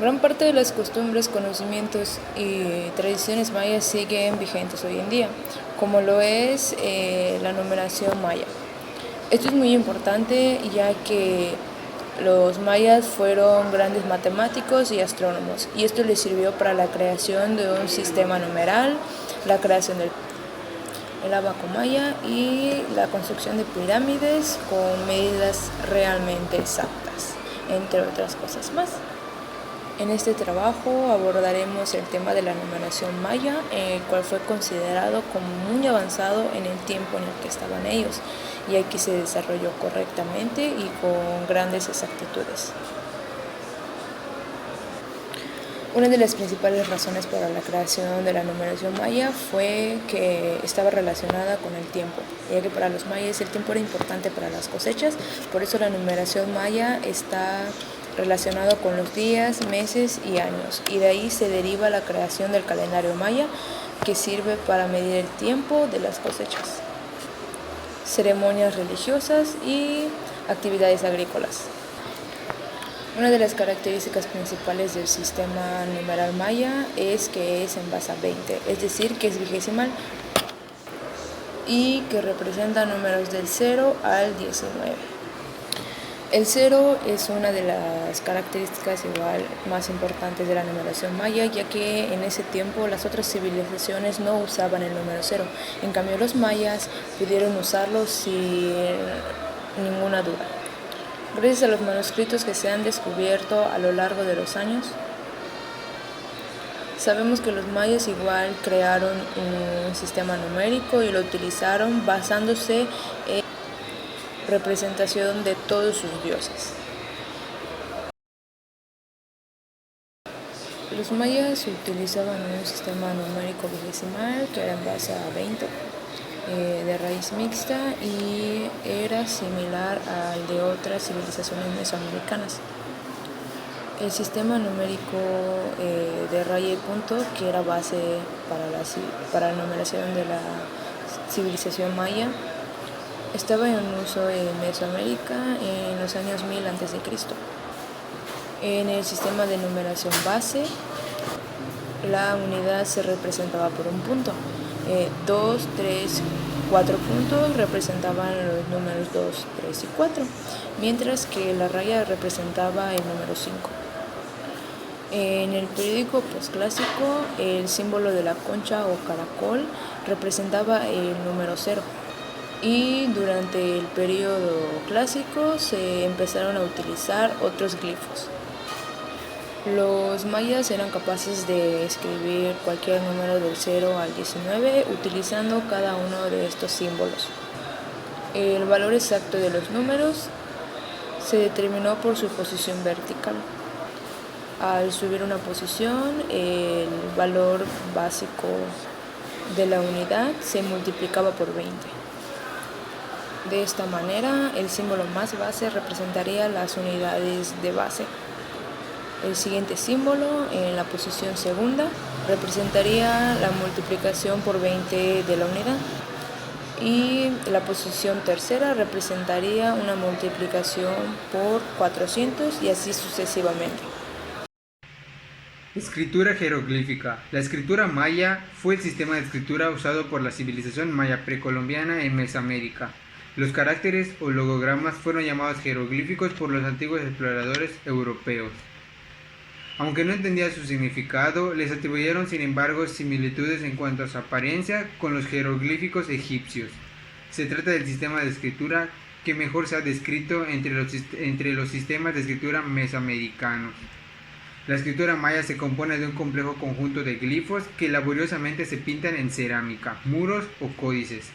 Gran parte de las costumbres, conocimientos y tradiciones mayas siguen vigentes hoy en día, como lo es la numeración maya. Esto es muy importante ya que los mayas fueron grandes matemáticos y astrónomos, y esto les sirvió para la creación de un sistema numeral, la creación del abaco maya y la construcción de pirámides con medidas realmente exactas, entre otras cosas más. En este trabajo abordaremos el tema de la numeración maya, el cual fue considerado como muy avanzado en el tiempo en el que estaban ellos, y aquí se desarrolló correctamente y con grandes exactitudes. Una de las principales razones para la creación de la numeración maya fue que estaba relacionada con el tiempo, ya que para los mayas el tiempo era importante para las cosechas, por eso la numeración maya está relacionado con los días, meses y años, y de ahí se deriva la creación del calendario maya, que sirve para medir el tiempo de las cosechas, ceremonias religiosas y actividades agrícolas. Una de las características principales del sistema numeral maya es que es en base a 20, es decir, que es vigesimal y que representa números del 0 al 19. El 0 es una de las características igual más importantes de la numeración maya, ya que en ese tiempo las otras civilizaciones no usaban el número 0. En cambio, los mayas pudieron usarlo sin ninguna duda. Gracias a los manuscritos que se han descubierto a lo largo de los años, sabemos que los mayas igual crearon un sistema numérico y lo utilizaron basándose en representación de todos sus dioses. Los mayas utilizaban un sistema numérico vigesimal que era en base a 20, de raíz mixta, y era similar al de otras civilizaciones mesoamericanas. El sistema numérico de raya y punto, que era base para la numeración de la civilización maya, estaba en uso en Mesoamérica en los años 1000 a.C. En el sistema de numeración base, la unidad se representaba por un punto. 2, 3, 4 puntos representaban los números 2, 3 y 4, mientras que la raya representaba el número 5. En el periódico posclásico, el símbolo de la concha o caracol representaba el número 0. Y durante el periodo clásico se empezaron a utilizar otros glifos. Los mayas eran capaces de escribir cualquier número del 0 al 19 utilizando cada uno de estos símbolos. El valor exacto de los números se determinó por su posición vertical. Al subir una posición, el valor básico de la unidad se multiplicaba por 20. De esta manera, el símbolo más base representaría las unidades de base. El siguiente símbolo, en la posición segunda, representaría la multiplicación por 20 de la unidad. Y la posición tercera representaría una multiplicación por 400 y así sucesivamente. Escritura jeroglífica. La escritura maya fue el sistema de escritura usado por la civilización maya precolombiana en Mesoamérica. Los caracteres o logogramas fueron llamados jeroglíficos por los antiguos exploradores europeos. Aunque no entendían su significado, les atribuyeron sin embargo similitudes en cuanto a su apariencia con los jeroglíficos egipcios. Se trata del sistema de escritura que mejor se ha descrito entre los sistemas de escritura mesoamericanos. La escritura maya se compone de un complejo conjunto de glifos que laboriosamente se pintan en cerámica, muros o códices.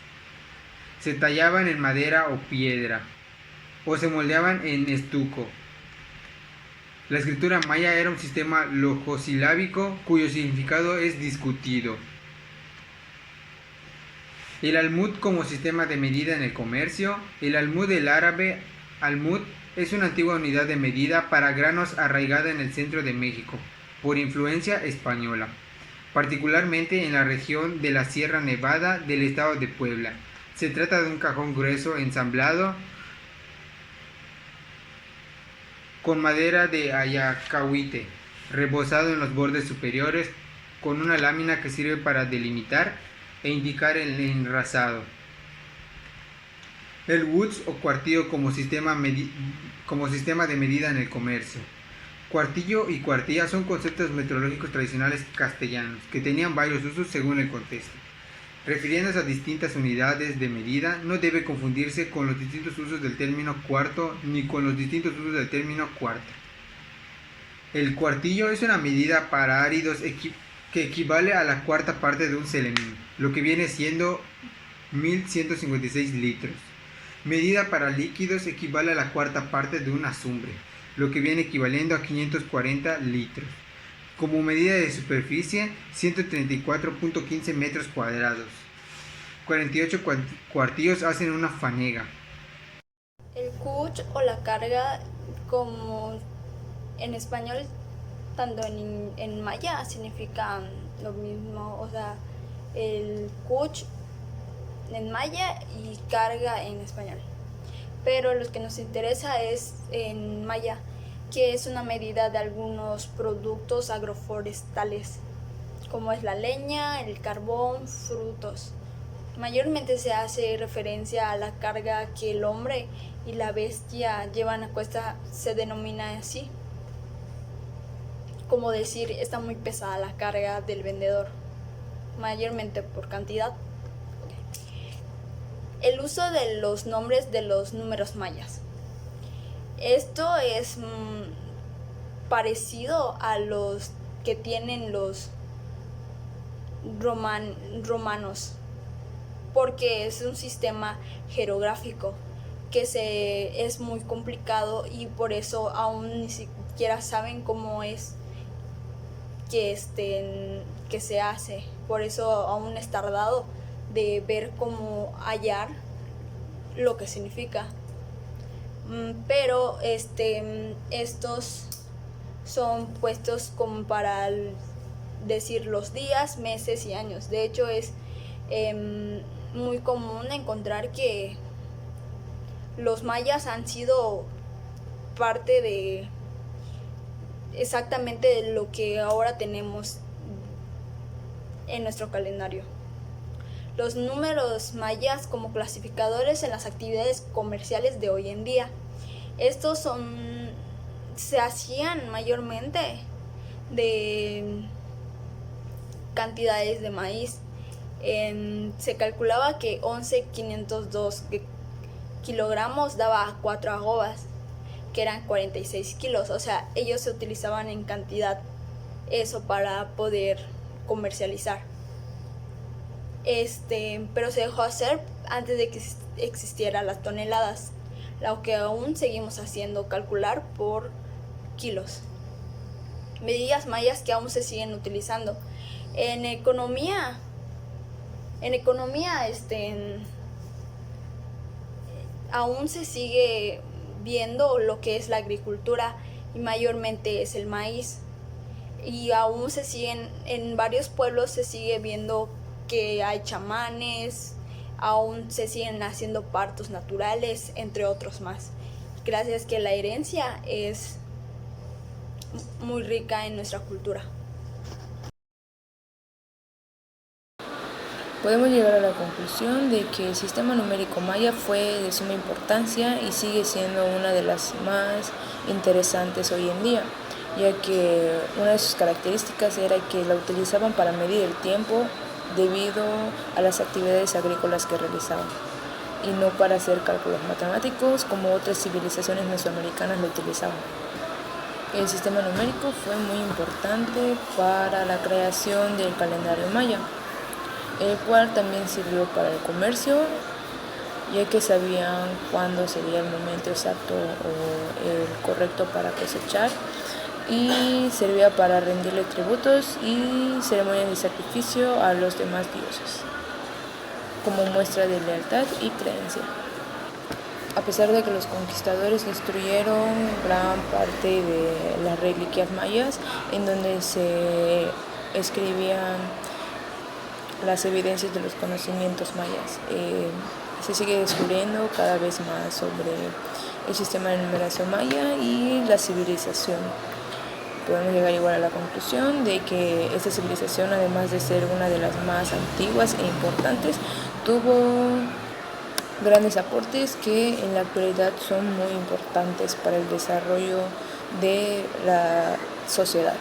Se tallaban en madera o piedra, o se moldeaban en estuco. La escritura maya era un sistema logosilábico cuyo significado es discutido. El almud como sistema de medida en el comercio. El almud del árabe almud es una antigua unidad de medida para granos arraigada en el centro de México, por influencia española, particularmente en la región de la Sierra Nevada del estado de Puebla. Se trata de un cajón grueso ensamblado con madera de ayacahuite. rebozado en los bordes superiores con una lámina que sirve para delimitar e indicar el enrasado. El woods o cuartillo como sistema de medida en el comercio. Cuartillo y cuartilla son conceptos metrológicos tradicionales castellanos que tenían varios usos según el contexto. Refiriéndose a distintas unidades de medida, no debe confundirse con los distintos usos del término cuarto ni con los distintos usos del término cuarta. El cuartillo es una medida para áridos que equivale a la cuarta parte de un selemín, lo que viene siendo 1156 litros. Medida para líquidos equivale a la cuarta parte de una azumbre, lo que viene equivaliendo a 540 litros. Como medida de superficie, 134.15 metros cuadrados. 48 cuartillos hacen una fanega. El kuch o la carga, como en español, tanto en maya, significa lo mismo. O sea, el kuch en maya y carga en español. Pero lo que nos interesa es en maya, que es una medida de algunos productos agroforestales, como es la leña, el carbón, frutos. Mayormente se hace referencia a la carga que el hombre y la bestia llevan a cuesta, se denomina así. Como decir, está muy pesada la carga del vendedor, mayormente por cantidad. El uso de los nombres de los números mayas. Esto es parecido a los que tienen los romanos, porque es un sistema jeroglífico que es muy complicado y por eso aún ni siquiera saben cómo es que se hace. Por eso aún es tardado de ver cómo hallar lo que significa. Pero estos son puestos como para decir los días, meses y años. De hecho es muy común encontrar que los mayas han sido parte de exactamente de lo que ahora tenemos en nuestro calendario. Los números mayas como clasificadores en las actividades comerciales de hoy en día. Estos se hacían mayormente de cantidades de maíz. Se calculaba que 11.502 kilogramos daba 4 arrobas, que eran 46 kilos. O sea, ellos se utilizaban en cantidad eso para poder comercializar. Pero se dejó hacer antes de que existieran las toneladas, lo que aún seguimos haciendo, calcular por kilos. Medidas mayas que aún se siguen utilizando. En economía, aún se sigue viendo lo que es la agricultura y mayormente es el maíz. Y aún en varios pueblos se sigue viendo que hay chamanes, aún se siguen haciendo partos naturales, entre otros más. Gracias que la herencia es muy rica en nuestra cultura. Podemos llegar a la conclusión de que el sistema numérico maya fue de suma importancia y sigue siendo una de las más interesantes hoy en día, ya que una de sus características era que la utilizaban para medir el tiempo debido a las actividades agrícolas que realizaban y no para hacer cálculos matemáticos como otras civilizaciones mesoamericanas lo utilizaban. El sistema numérico fue muy importante para la creación del calendario maya, el cual también sirvió para el comercio, ya que sabían cuándo sería el momento exacto o el correcto para cosechar, y servía para rendirle tributos y ceremonias de sacrificio a los demás dioses, como muestra de lealtad y creencia. A pesar de que los conquistadores destruyeron gran parte de las reliquias mayas, en donde se escribían las evidencias de los conocimientos mayas, se sigue descubriendo cada vez más sobre el sistema de numeración maya y la civilización. podemos llegar igual a la conclusión de que esta civilización, además de ser una de las más antiguas e importantes, tuvo grandes aportes que en la actualidad son muy importantes para el desarrollo de la sociedad.